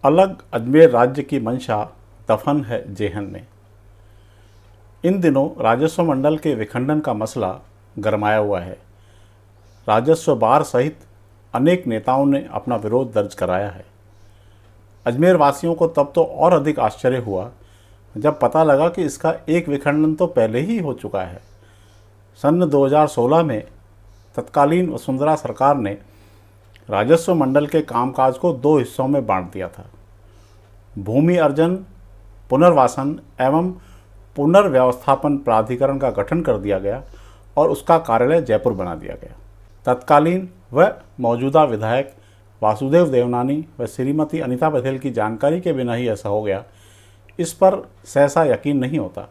अलग अजमेर राज्य की मंशा दफन है जेहन में। इन दिनों राजस्व मंडल के विखंडन का मसला गरमाया हुआ है। राजस्व बार सहित अनेक नेताओं ने अपना विरोध दर्ज कराया है। अजमेर वासियों को तब तो और अधिक आश्चर्य हुआ जब पता लगा कि इसका एक विखंडन तो पहले ही हो चुका है। सन 2016 में तत्कालीन वसुंधरा सरकार ने राजस्व मंडल के कामकाज को दो हिस्सों में बांट दिया था। भूमि अर्जन, पुनर्वासन एवं पुनर्व्यवस्थापन प्राधिकरण का गठन कर दिया गया और उसका कार्यालय जयपुर बना दिया गया। तत्कालीन व मौजूदा विधायक वासुदेव देवनानी व श्रीमती अनीता बघेल की जानकारी के बिना ही ऐसा हो गया, इस पर सहसा यकीन नहीं होता।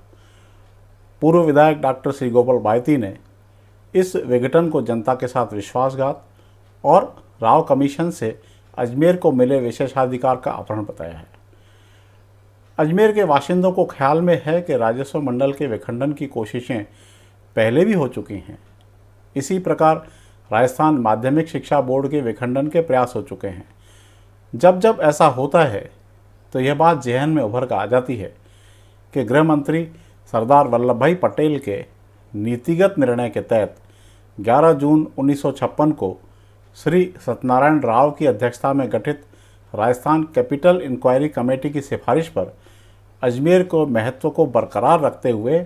पूर्व विधायक डॉक्टर श्री गोपाल बायती ने इस विघटन को जनता के साथ विश्वासघात और राव कमीशन से अजमेर को मिले विशेषाधिकार का अपहरण बताया है। अजमेर के बाशिंदों को ख्याल में है कि राजस्व मंडल के विखंडन की कोशिशें पहले भी हो चुकी हैं। इसी प्रकार राजस्थान माध्यमिक शिक्षा बोर्ड के विखंडन के प्रयास हो चुके हैं। जब जब ऐसा होता है तो यह बात जहन में उभर कर आ जाती है कि गृह मंत्री सरदार वल्लभ भाई पटेल के नीतिगत निर्णय के तहत 11 जून 1956 को श्री सत्यनारायण राव की अध्यक्षता में गठित राजस्थान कैपिटल इंक्वायरी कमेटी की सिफारिश पर अजमेर को महत्व को बरकरार रखते हुए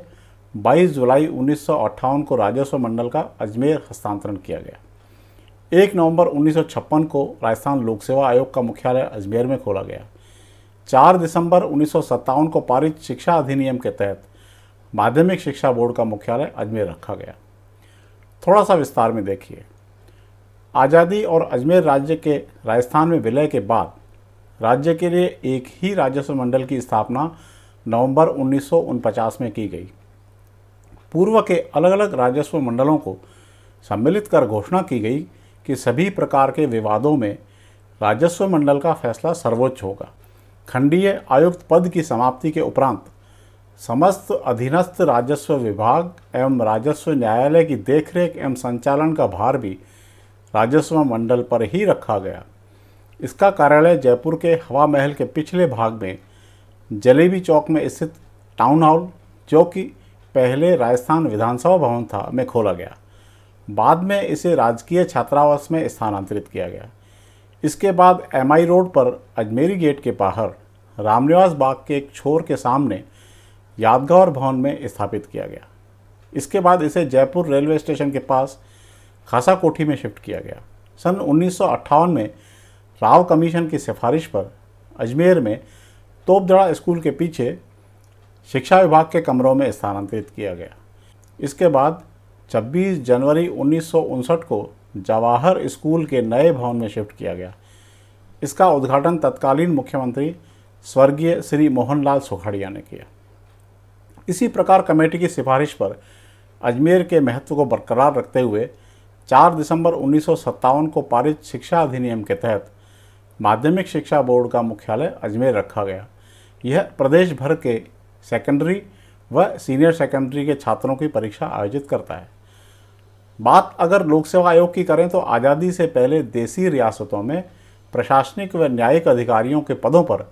22 जुलाई 1958 को राजस्व मंडल का अजमेर हस्तांतरण किया गया। 1 नवंबर 1956 को राजस्थान लोक सेवा आयोग का मुख्यालय अजमेर में खोला गया। 4 दिसंबर 1957 को पारित शिक्षा अधिनियम के तहत माध्यमिक शिक्षा बोर्ड का मुख्यालय अजमेर रखा गया। थोड़ा सा विस्तार में देखिए। आज़ादी और अजमेर राज्य के राजस्थान में विलय के बाद राज्य के लिए एक ही राजस्व मंडल की स्थापना नवंबर 1949 में की गई। पूर्व के अलग अलग राजस्व मंडलों को सम्मिलित कर घोषणा की गई कि सभी प्रकार के विवादों में राजस्व मंडल का फैसला सर्वोच्च होगा। खंडीय आयुक्त पद की समाप्ति के उपरांत समस्त अधीनस्थ राजस्व विभाग एवं राजस्व न्यायालय की देखरेख एवं संचालन का भार भी राजस्व मंडल पर ही रखा गया। इसका कार्यालय जयपुर के हवा महल के पिछले भाग में जलेबी चौक में स्थित टाउन हॉल, जो कि पहले राजस्थान विधानसभा भवन था, में खोला गया। बाद में इसे राजकीय छात्रावास में स्थानांतरित किया गया। इसके बाद MI रोड पर अजमेरी गेट के बाहर रामनिवास बाग के एक छोर के सामने यादगार भवन में स्थापित किया गया। इसके बाद इसे जयपुर रेलवे स्टेशन के पास खासा कोठी में शिफ्ट किया गया। सन 1958 में राव कमीशन की सिफारिश पर अजमेर में तोपदड़ा स्कूल के पीछे शिक्षा विभाग के कमरों में स्थानांतरित किया गया। इसके बाद 26 जनवरी 1959 को जवाहर स्कूल के नए भवन में शिफ्ट किया गया। इसका उद्घाटन तत्कालीन मुख्यमंत्री स्वर्गीय श्री मोहनलाल सुखाड़िया ने किया। इसी प्रकार कमेटी की सिफारिश पर अजमेर के महत्व को बरकरार रखते हुए 4 दिसंबर 1957 को पारित शिक्षा अधिनियम के तहत माध्यमिक शिक्षा बोर्ड का मुख्यालय अजमेर रखा गया। यह प्रदेश भर के सेकेंडरी व सीनियर सेकेंडरी के छात्रों की परीक्षा आयोजित करता है। बात अगर लोक सेवा आयोग की करें तो आज़ादी से पहले देसी रियासतों में प्रशासनिक व न्यायिक अधिकारियों के पदों पर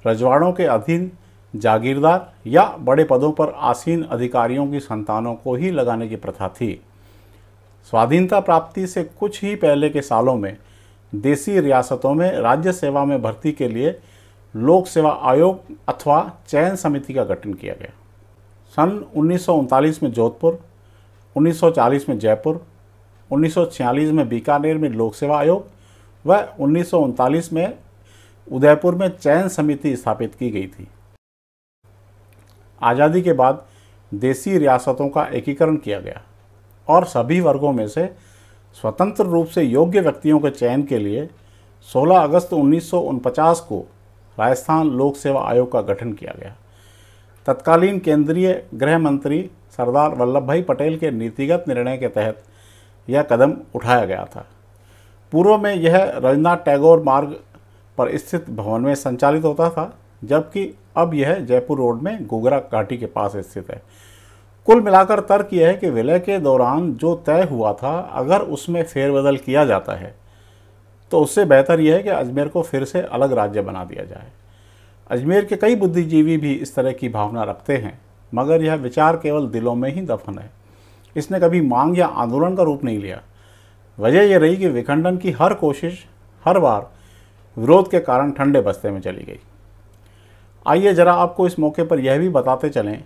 रजवाड़ों के अधीन जागीरदार या बड़े पदों पर आसीन अधिकारियों की संतानों को ही लगाने की प्रथा थी। स्वाधीनता प्राप्ति से कुछ ही पहले के सालों में देसी रियासतों में राज्य सेवा में भर्ती के लिए लोक सेवा आयोग अथवा चयन समिति का गठन किया गया। सन 1939 में जोधपुर, 1940 में जयपुर, 1946 में बीकानेर में लोक सेवा आयोग व 1939 में उदयपुर में चयन समिति स्थापित की गई थी। आज़ादी के बाद देसी रियासतों का एकीकरण किया गया और सभी वर्गों में से स्वतंत्र रूप से योग्य व्यक्तियों के चयन के लिए 16 अगस्त 1949 को राजस्थान लोक सेवा आयोग का गठन किया गया। तत्कालीन केंद्रीय गृह मंत्री सरदार वल्लभ भाई पटेल के नीतिगत निर्णय के तहत यह कदम उठाया गया था। पूर्व में यह रविन्द्रनाथ टैगोर मार्ग पर स्थित भवन में संचालित होता था, जबकि अब यह जयपुर रोड में गोगरा घाटी के पास स्थित है। कुल मिलाकर तर्क यह है कि विलय के दौरान जो तय हुआ था, अगर उसमें फेरबदल किया जाता है तो उससे बेहतर यह है कि अजमेर को फिर से अलग राज्य बना दिया जाए। अजमेर के कई बुद्धिजीवी भी इस तरह की भावना रखते हैं, मगर यह विचार केवल दिलों में ही दफन है। इसने कभी मांग या आंदोलन का रूप नहीं लिया। वजह यह रही कि विखंडन की हर कोशिश हर बार विरोध के कारण ठंडे बस्ते में चली गई। आइए जरा आपको इस मौके पर यह भी बताते चलें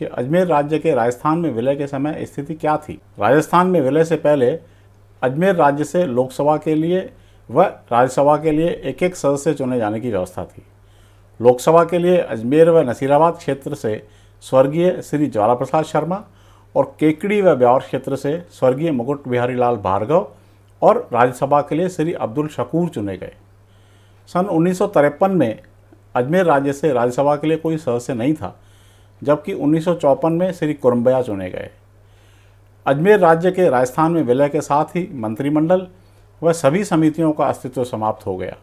कि अजमेर राज्य के राजस्थान में विलय के समय स्थिति क्या थी। राजस्थान में विलय से पहले अजमेर राज्य से लोकसभा के लिए व राज्यसभा के लिए एक एक सदस्य चुने जाने की व्यवस्था थी। लोकसभा के लिए अजमेर व नसीराबाद क्षेत्र से स्वर्गीय श्री ज्वाला प्रसाद शर्मा और केकड़ी व ब्यावर क्षेत्र से स्वर्गीय मुकुट बिहारी लाल भार्गव और राज्यसभा के लिए श्री अब्दुल शकूर चुने गए। सन 1953 में अजमेर राज्य से राज्यसभा के लिए कोई सदस्य नहीं था, जबकि 1954 में श्री कुरम्बया चुने गए। अजमेर राज्य के राजस्थान में विलय के साथ ही मंत्रिमंडल व सभी समितियों का अस्तित्व समाप्त हो गया।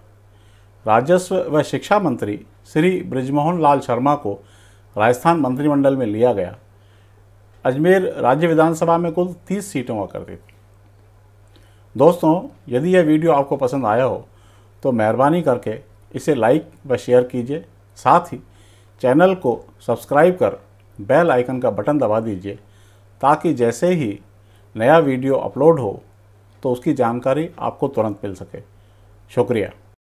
राजस्व व शिक्षा मंत्री श्री बृजमोहन लाल शर्मा को राजस्थान मंत्रिमंडल में लिया गया। अजमेर राज्य विधानसभा में कुल 30 सीटें हुआ करती थी। दोस्तों, यदि यह वीडियो आपको पसंद आया हो तो मेहरबानी करके इसे लाइक व शेयर कीजिए। साथ ही चैनल को सब्सक्राइब कर बेल आइकन का बटन दबा दीजिए, ताकि जैसे ही नया वीडियो अपलोड हो तो उसकी जानकारी आपको तुरंत मिल सके। शुक्रिया।